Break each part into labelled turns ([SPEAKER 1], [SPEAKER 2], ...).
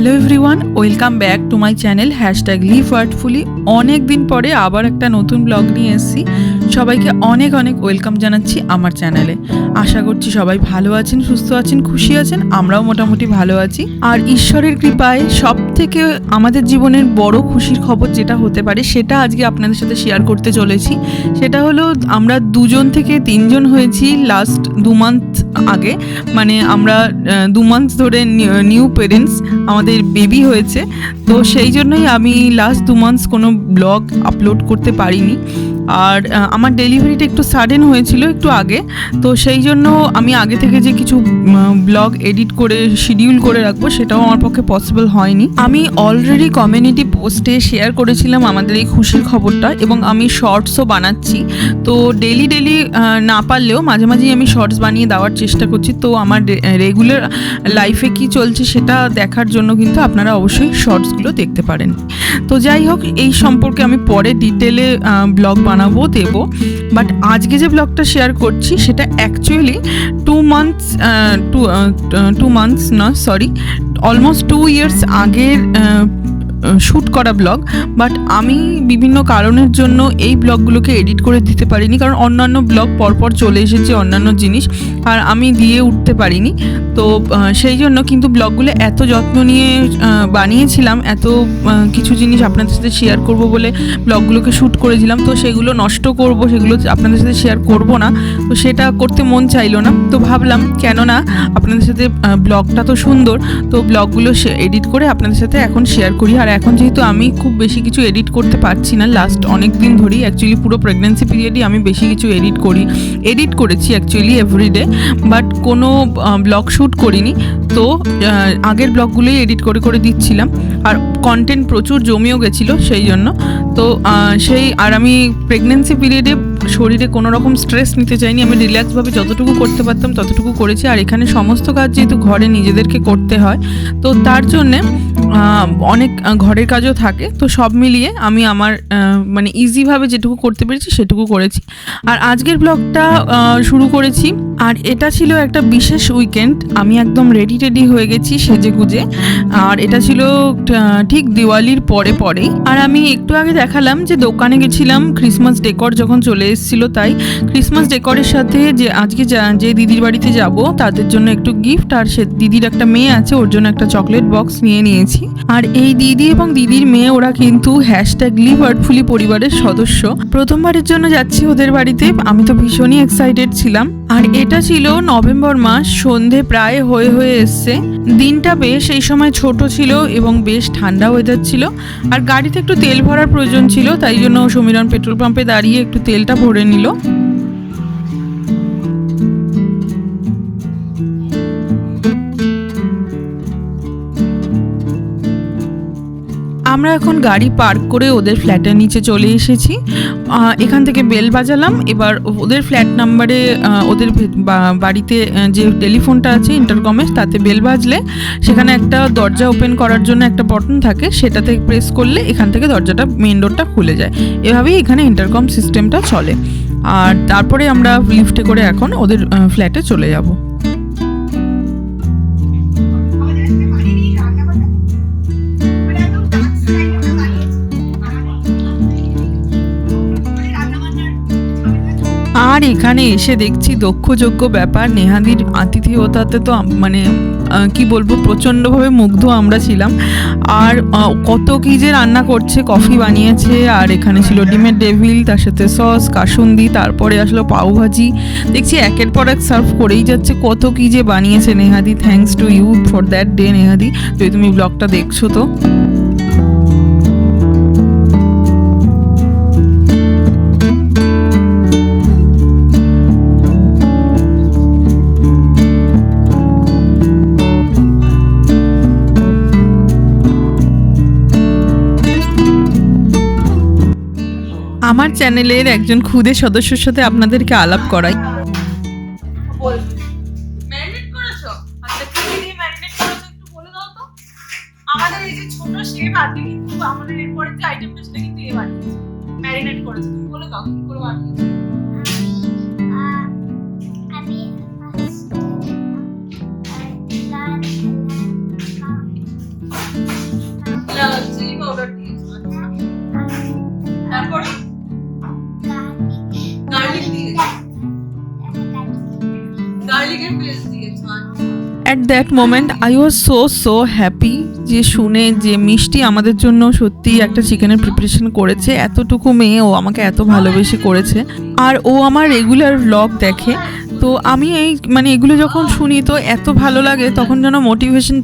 [SPEAKER 1] Hello everyone, welcome back to my channel #live artfully. অনেক দিন পরে আবার একটা নতুন ব্লগ নিয়ে এসেছি। সবাইকে অনেক অনেক ওয়েলকাম জানাচ্ছি আমার চ্যানেলে। আশা করছি সবাই ভালো আছেন, সুস্থ আছেন, খুশি আছেন। আমরাও মোটামুটি ভালো আছি। আর ঈশ্বরের কৃপায় সব থেকে আমাদের জীবনের বড় খুশির খবর যেটা হতে পারে সেটা আজকে আপনাদের সাথে শেয়ার করতে চলেছি। সেটা হলো আমরা 2 থেকে 3 হয়েছি লাস্ট 2 মান্থ আগে। মানে আমরা 2 মান্থ ধরে নিউ পেরেন্টস, আমাদের বেবি হয়েছে। তো সেই জন্যই আমি লাস্ট 2 মান্থস কোনো ব্লগ আপলোড করতে পারিনি। আর আমার ডেলিভারিটা একটু সাডেন হয়েছিল একটু আগে, তো সেই জন্য আমি আগে থেকে যে কিছু ব্লগ এডিট করে শিডিউল করে রাখবো সেটাও আমার পক্ষে পসিবল হয়নি। আমি অলরেডি কমিউনিটি পোস্টে শেয়ার করেছিলাম আমাদের এই খুশির খবরটা, এবং আমি শর্টসও বানাচ্ছি। তো ডেলি না পারলেও মাঝে মাঝেই আমি শর্টস বানিয়ে দেওয়ার চেষ্টা করছি। তো আমার রেগুলার লাইফে কি চলছে সেটা দেখার জন্য কিন্তু আপনারা অবশ্যই শর্টসগুলো দেখতে পারেন। তো যাই হোক, এই সম্পর্কে আমি পরে ডিটেলে ব্লগ বানাবো, দেবো। বাট আজকে যে ব্লগটা শেয়ার করছি সেটা অ্যাকচুয়ালি 2 মান্থস না, সরি, অলমোস্ট 2 ইয়ার্স আগের শ্যুট করা ব্লগ। বাট আমি বিভিন্ন কারণের জন্য এই ব্লগগুলোকে এডিট করে দিতে পারিনি, কারণ অন্যান্য ব্লগ পরপর চলে এসেছে অন্যান্য জিনিস, আর আমি দিয়ে উঠতে পারিনি। তো সেই জন্য কিন্তু ব্লগগুলো এত যত্ন নিয়ে বানিয়েছিলাম, এত কিছু জিনিস আপনাদের সাথে শেয়ার করব বলে ব্লগগুলোকে শ্যুট করেছিলাম। তো সেগুলো নষ্ট করব, সেগুলো আপনাদের সাথে শেয়ার করব না, তো সেটা করতে মন চাইলো না। তো ভাবলাম কেননা আপনাদের সাথে ব্লগটা তো সুন্দর, তো ব্লগগুলো এডিট করে আপনাদের সাথে এখন শেয়ার করি। আর এখন যেহেতু আমি খুব বেশি কিছু এডিট করতে পারছি না লাস্ট অনেক দিন ধরেই, অ্যাকচুয়ালি পুরো প্রেগনেন্সি পিরিয়ডই আমি বেশি কিছু এডিট করেছি অ্যাকচুয়ালি এভরিডে, বাট কোনো ব্লগ শ্যুট করিনি। তো আগের ব্লগগুলোই এডিট করে দিচ্ছিলাম, আর কন্টেন্ট প্রচুর জমেও গেছিলো সেই জন্য। তো আর আমি প্রেগনেন্সি পিরিয়ডে শরীরে কোনো রকম স্ট্রেস নিতে চাইনি, আমি রিল্যাক্সভাবে যতটুকু করতে পারতাম ততটুকু করেছি। আর এখানে সমস্ত কাজ যেহেতু ঘরে নিজেদেরকে করতে হয়, তো তার জন্যে অনেক ঘরের কাজও থাকে। তো সব মিলিয়ে আমি আমার মানে ইজিভাবে যেটুকু করতে পেরেছি সেটুকু করেছি। আর আজকের ব্লগটা শুরু করেছি, আর এটা ছিল একটা বিশেষ উইকেন্ড। আমি একদম রেডি হয়ে গেছি সেজে গুজে, আর এটা ছিল ঠিক দিওয়ালির পরেই। আর আমি একটু আগে দেখালাম যে দোকানে গেছিলাম ক্রিসমাস ডেকর যখন চলে এসেছিলো, তাই ক্রিসমাস ডেকরের সাথে যে আজকে যে দিদির বাড়িতে যাব তাদের জন্য একটু গিফট, আর সে দিদির একটা মেয়ে আছে ওর জন্য একটা চকলেট বক্স নিয়ে নিয়েছি। আর এই দিদি এবং দিদির মেয়ে ওরা কিন্তু #লিভ আর্টফুলি পরিবারের সদস্য। প্রথমবারের জন্য যাচ্ছি ওদের বাড়িতে, আমি তো ভীষণই এক্সাইটেড ছিলাম। আর এটা ছিল নভেম্বর মাস, সন্ধে প্রায় হয়ে এসছে। দিনটা বেশ এই সময় ছোট ছিল এবং বেশ ঠান্ডা ওয়েদার ছিল। আর গাড়িতে একটু তেল ভরার প্রয়োজন ছিল, তাই জন্য সমীরণ পেট্রোল পাম্পে দাঁড়িয়ে একটু তেলটা ভরে নিল। আমরা এখন গাড়ি পার্ক করে ওদের ফ্ল্যাটের নিচে চলে এসেছি। এখান থেকে বেল বাজালাম। এবার ওদের ফ্ল্যাট নাম্বারে ওদের বাড়িতে যে টেলিফোনটা আছে ইন্টারকমের, তাতে বেল বাজলে সেখানে একটা দরজা ওপেন করার জন্য একটা বাটন থাকে, সেটাতে প্রেস করলে এখান থেকে দরজাটা মেন ডোরটা খুলে যায়। এভাবেই এখানে ইন্টারকম সিস্টেমটা চলে। আর তারপরে আমরা লিফটে করে এখন ওদের ফ্ল্যাটে চলে যাব। আর এখানে এসে দেখছি দক্ষযোগ্য ব্যাপার, নেহাদির আতিথেয়তাতে তো মানে কি বলবো, প্রচণ্ডভাবে মুগ্ধ আমরা ছিলাম। আর কত কী যে রান্না করছে, কফি বানিয়েছে, আর এখানে ছিল ডিমের ডেভিল, তার সাথে সস, কাসুন্দি, তারপরে আসলো পাউভাজি। দেখছি একের পর এক সার্ভ করেই যাচ্ছে, কত কী যে বানিয়েছে নেহাদি। Thanks to you for that day নেহাদি, যদি তুমি ব্লগটা দেখছো তো। আমার চ্যানেলের একজন খুদে সদস্যের সাথে আপনাদেরকে আলাপ করাই। আমাদের এই যে ছোট শেফ আজকে কিন্তু আমাদের এরপরে যে আইটেমটা সেটা কিন্তু বানিয়েছে, ম্যারিনেট করেছে। তুমি বলে দাও কি করে বানিয়েছে। আমি that moment I was so happy যে শুনে যে মিষ্টি আমাদের জন্য সত্যি একটা চিকেনের প্রিপারেশন করেছে। এতটুকু মেয়ে ও আমাকে এত ভালোবেসে করেছে, আর ও আমার রেগুলার ব্লগ দেখে। তো আমি মানে এগুলো যখন শুনি তো এত ভালো লাগে, তখন যেন মোটিভেশন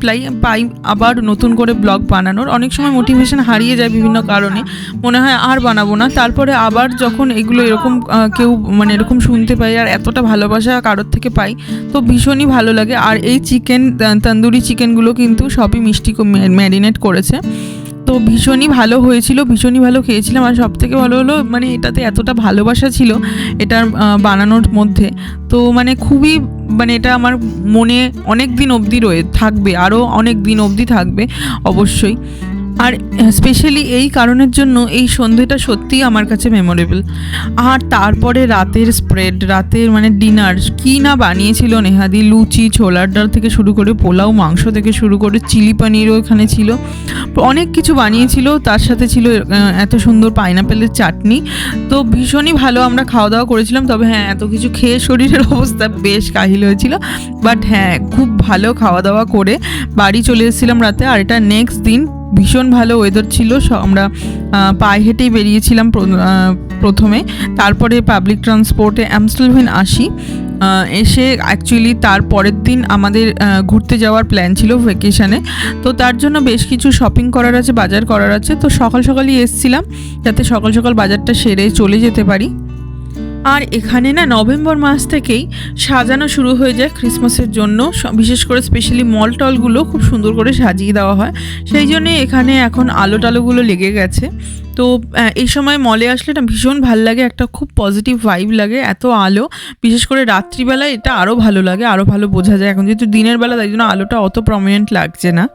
[SPEAKER 1] পাই আবার নতুন করে ব্লগ বানানোর। অনেক সময় মোটিভেশন হারিয়ে যায় বিভিন্ন কারণে, মনে হয় আর বানাবো না। তারপরে আবার যখন এগুলো এরকম কেউ মানে এরকম শুনতে পাই আর এতটা ভালোবাসা কারোর থেকে পাই, তো ভীষণই ভালো লাগে। আর এই তন্দুরি চিকেনগুলো কিন্তু সবই মিষ্টি ম্যারিনেট করেছে, তো ভীষণই ভালো হয়েছিল, ভীষণই ভালো খেয়েছিলাম। আর সবথেকে ভালো হলো মানে এটাতে এতটা ভালোবাসা ছিল এটার বানানোর মধ্যে। তো মানে খুবই মানে এটা আমার মনে অনেক দিন অবধি থাকবে, আরও অনেক দিন অবধি থাকবে অবশ্যই। আর স্পেশালি এই কারণের জন্য এই সন্ধেটা সত্যিই আমার কাছে মেমোরেবল। আর তারপরে রাতের স্প্রেড, রাতের মানে ডিনার কী না বানিয়েছিল নেহাদি। লুচি, ছোলার ডাল থেকে শুরু করে পোলাও, মাংস থেকে শুরু করে চিলি পনিরও এখানে ছিল, অনেক কিছু বানিয়েছিল। তার সাথে ছিল এত সুন্দর পাইনাপেলের চাটনি। তো ভীষণই ভালো আমরা খাওয়া দাওয়া করেছিলাম। তবে হ্যাঁ, এত কিছু খেয়ে শরীরের অবস্থা বেশ কাহিল হয়েছিল, বাট হ্যাঁ খুব ভালো খাওয়া দাওয়া করে বাড়ি চলে এসেছিলাম রাতে। আর এটা নেক্সট দিন ভীষণ ভালো ওয়েদার ছিল, আমরা পায়ে হেঁটেই বেরিয়েছিলাম প্রথমে, তারপরে পাবলিক ট্রান্সপোর্টে অ্যামস্টেলভিন আসি। এসে অ্যাকচুয়ালি তার পরের দিন আমাদের ঘুরতে যাওয়ার প্ল্যান ছিল ভ্যাকেশানে। তো তার জন্য বেশ কিছু শপিং করার আছে, বাজার করার আছে। তো সকালই এসছিলাম যাতে সকাল বাজারটা সেরে চলে যেতে পারি। আর এখানে না নভেম্বর মাস থেকেই সাজানো শুরু হয়ে যায় ক্রিসমাসের জন্য, বিশেষ করে স্পেশালি মল টলগুলো খুব সুন্দর করে সাজিয়ে দেওয়া হয়। সেই জন্যে এখানে এখন আলো টালোগুলো লেগে গেছে। তো এই সময় মলে আসলে না ভীষণ ভালো লাগে, একটা খুব পজিটিভ ভাইব লাগে। এত আলো, বিশেষ করে রাত্রিবেলায় এটা আরও ভালো লাগে, আরও ভালো বোঝা যায়। এখন যেহেতু দিনের বেলা, তাই জন্য আলোটা অত প্রমিনেন্ট লাগছে না।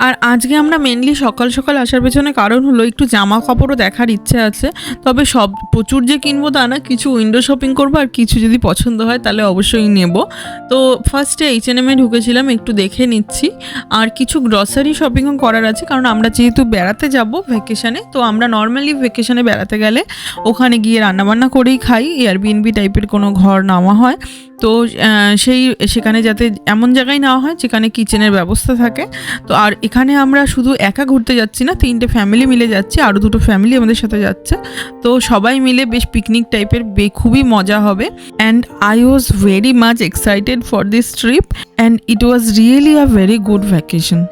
[SPEAKER 1] আর আজকে আমরা মেনলি সকাল আসার পেছনে কারণ হলো একটু জামা কাপড়ও দেখার ইচ্ছে আছে। তবে সব প্রচুর যে কিনবো তা না, কিছু উইন্ডো শপিং করবো, আর কিছু যদি পছন্দ হয় তাহলে অবশ্যই নেব। তো ফার্স্টে H&M ঢুকেছিলাম, একটু দেখে নিচ্ছি। আর কিছু গ্রসারি শপিংও করার আছে, কারণ আমরা যেহেতু বেড়াতে যাব ভ্যাকেশানে, তো আমরা নর্মালি ভ্যাকেশানে বেড়াতে গেলে ওখানে গিয়ে রান্নাবান্না করেই খাই। এয়ারবিএনবি টাইপের কোনো ঘর নেওয়া হয়, তো সেখানে যাতে এমন জায়গায় নেওয়া হয় যেখানে কিচেনের ব্যবস্থা থাকে। তো আর এখানে আমরা শুধু একা ঘুরতে যাচ্ছি না, 3টে ফ্যামিলি মিলে যাচ্ছি, আরও 2টো ফ্যামিলি আমাদের সাথে যাচ্ছে। তো সবাই মিলে বেশ পিকনিক টাইপের খুবই মজা হবে। And I was very much excited for this trip, and it was really a very good vacation.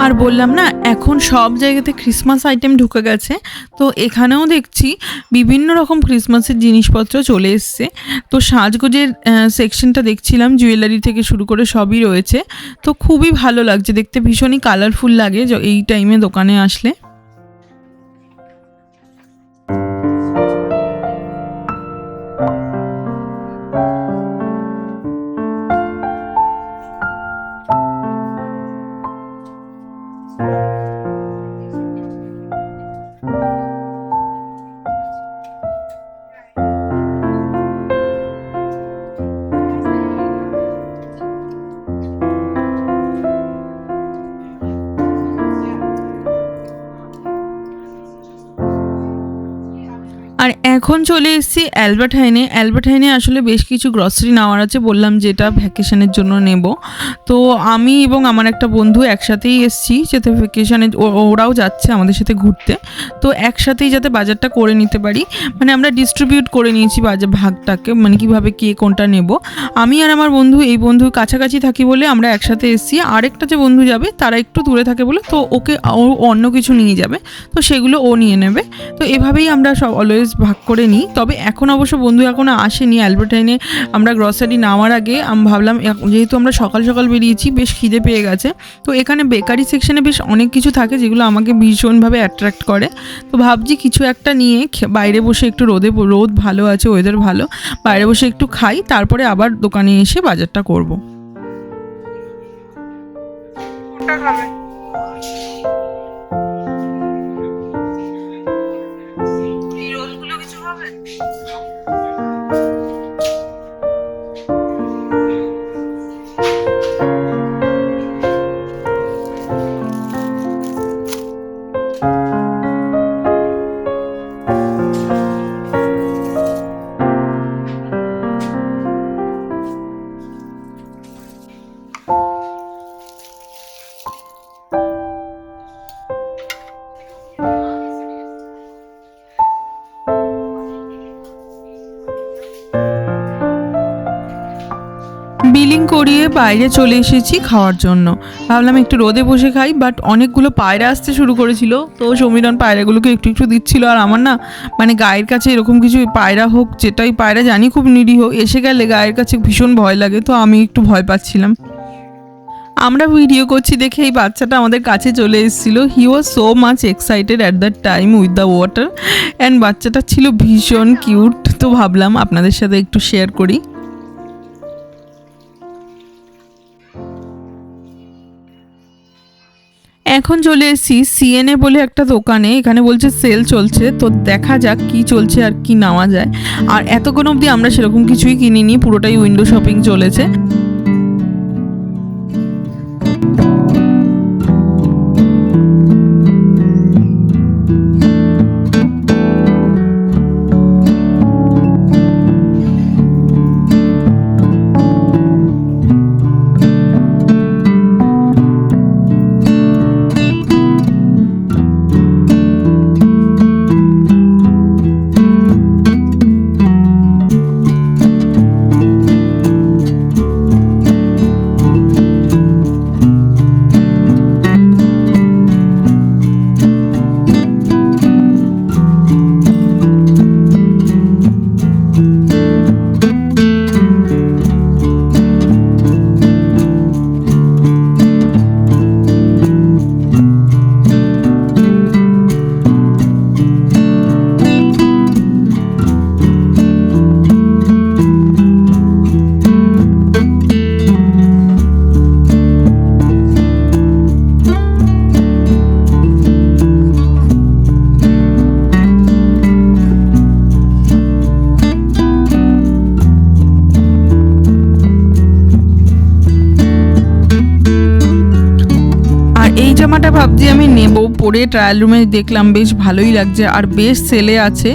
[SPEAKER 1] আর বললাম না, এখন সব জায়গাতে ক্রিসমাস আইটেম ঢুকে গেছে। তো এখানেও দেখছি বিভিন্ন রকম ক্রিসমাসের জিনিসপত্র চলে এসছে। তো সাজগোজের সেকশনটা দেখছিলাম, জুয়েলারি থেকে শুরু করে সবই রয়েছে। তো খুবই ভালো লাগছে দেখতে, ভীষণই কালারফুল লাগে এই টাইমে দোকানে আসলে। আর এখন চলে এসেছি অ্যালবার্ট হাইনে আসলে বেশ কিছু গ্রসারি নেওয়ার আছে, বললাম যেটা ভ্যাকেশনের জন্য নেব। তো আমি এবং আমার একটা বন্ধু একসাথেই এসেছি, যাতে ভ্যাকেশনে ওরাও যাচ্ছে আমাদের সাথে ঘুরতে। তো একসাথেই যাতে বাজারটা করে নিতে পারি, মানে আমরা ডিস্ট্রিবিউট করে নিয়েছি ভাগটাকে, মানে কিভাবে কে কোনটা নেব। আমি আর আমার বন্ধু, এই বন্ধু কাছাকাছি থাকি বলে আমরা একসাথে এসেছি। আরেকটা যে বন্ধু যাবে তারা একটু দূরে থাকে বলে, তো ওকে অন্য কিছু নিয়ে যাবে, তো সেগুলো ও নিয়ে নেবে। তো এভাবেই আমরা সব অলওয়েজ ভাগ করে নিই। তবে এখন অবশ্য বন্ধু এখনও আসেনি। অ্যালবার্ট হাইনে আমরা গ্রসারি নেওয়ার আগে আমি ভাবলাম, যেহেতু আমরা সকাল বেরিয়েছি, বেশ খিদে পেয়ে গেছে। তো এখানে বেকারি সেকশনে বেশ অনেক কিছু থাকে যেগুলো আমাকে ভীষণভাবে অ্যাট্রাক্ট করে। তো ভাবছি কিছু একটা নিয়ে বাইরে বসে একটু রোদ ভালো আছে, ওয়েদার ভালো, বাইরে বসে একটু খাই, তারপরে আবার দোকানে এসে বাজারটা করব। এই রোলগুলো কিছু বিলিং করিয়ে বাইরে চলে এসেছি খাওয়ার জন্য। ভাবলাম একটু রোদে বসে খাই, বাট অনেকগুলো পায়রা আসতে শুরু করেছিল, তো সমীরণ পায়রাগুলোকে একটু একটু দিচ্ছিল। আর আমার না মানে গায়ের কাছে এরকম কিছু পায়রা হোক, যেটাই পায়রা জানি খুব নিরীহ, এসে গেলে গায়ের কাছে ভীষণ ভয় লাগে, তো আমি একটু ভয় পাচ্ছিলাম। আমরা ভিডিও করছি দেখে এই বাচ্চাটা আমাদের কাছে চলে এসেছিলো। He was so much excited at that time with the water, and বাচ্চাটা ছিল ভীষণ কিউট। তো ভাবলাম আপনাদের সাথে একটু শেয়ার করি। এখন চলে এসেছি সিএনএ বলে একটা দোকানে। এখানে বলছে সেল চলছে, তো দেখা যাক কি চলছে আর কি নেওয়া যায়। আর এতক্ষণ অবধি আমরা সেরকম কিছুই কিনিনি, পুরোটাই উইন্ডো শপিং চলেছে। এই জামাটা ভাবছি আমি নেব, পরে ট্রায়াল রুমে দেখলাম বেশ ভালোই লাগছে আর বেশ সেলে আছে,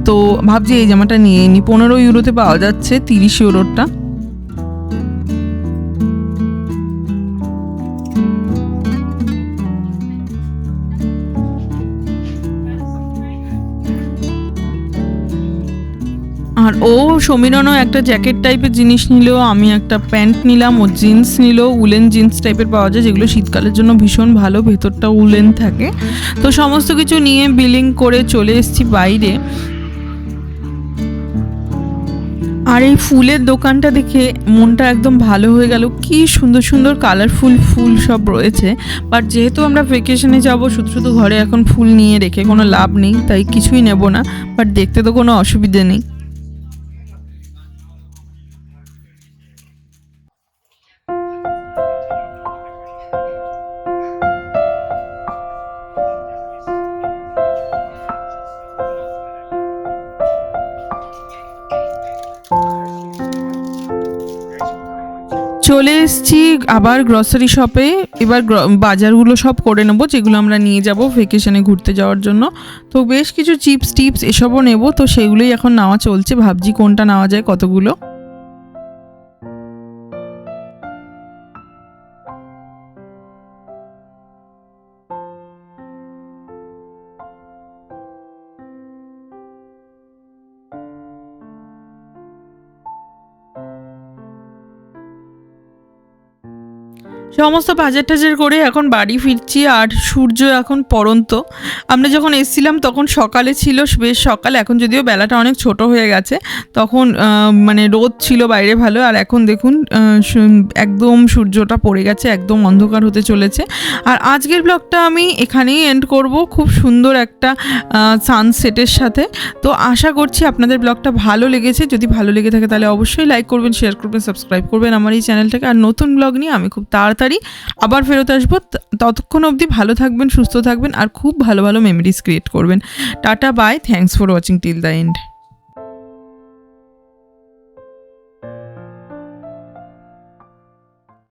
[SPEAKER 1] তো ভাবছি এই জামাটা নিয়ে নিই। 15 ইউরোতে পাওয়া যাচ্ছে 30 ইউরোরটা। আর ও সমীরণও একটা জ্যাকেট টাইপের জিনিস নিল, আমি একটা প্যান্ট নিলাম, ও জিন্স নিল, উলেন জিন্স টাইপের পাওয়া যায় যেগুলো শীতকালের জন্য ভীষণ ভালো, ভেতরটা উলেন থাকে। তো সমস্ত কিছু নিয়ে বিলিং করে চলে এসেছি বাইরে। আর এই ফুলের দোকানটা দেখে মনটা একদম ভালো হয়ে গেল, কি সুন্দর সুন্দর কালারফুল ফুল সব রয়েছে। বাট যেহেতু আমরা ভেকেশনে যাব, শুধু শুধু ঘরে এখন ফুল নিয়ে রেখে কোনো লাভ নেই, তাই কিছুই নেব না। বাট দেখতে তো কোনো অসুবিধে নেই। চলে এসেছি আবার গ্রসারি শপে। এবার বাজারগুলো সব করে নেবো, যেগুলো আমরা নিয়ে যাব ভেকেশনে ঘুরতে যাওয়ার জন্য। তো বেশ কিছু চিপস টিপস এসবও নেব, তো সেগুলোই এখন নেওয়া চলছে। ভাবছি কোনটা নেওয়া যায়, কতগুলো। সমস্ত বাজার টাজার করে এখন বাড়ি ফিরছি, আর সূর্য এখন পড়ন্ত। আমরা যখন এসেছিলাম তখন সকালে ছিল, বেশ সকাল, এখন যদিও বেলাটা অনেক ছোট হয়ে গেছে। তখন মানে রোদ ছিল বাইরে ভালো, আর এখন দেখুন একদম সূর্যটা পড়ে গেছে, একদম অন্ধকার হতে চলেছে। আর আজকের ব্লগটা আমি এখানেই এন্ড করব, খুব সুন্দর একটা সানসেটের সাথে। তো আশা করছি আপনাদের ব্লগটা ভালো লেগেছে। যদি ভালো লেগে থাকে তাহলে অবশ্যই লাইক করবেন, শেয়ার করবেন, সাবস্ক্রাইব করবেন আমার এই চ্যানেলটাকে। আর নতুন ব্লগ নিয়ে আমি খুব তাড়াতাড়ি আবার ফেরত আসবো। ততক্ষণ অবধি ভালো থাকবেন, সুস্থ থাকবেন, আর খুব ভালো ভালো মেমোরিজ ক্রিয়েট করবেন। টাটা, bye, thanks for watching till the and.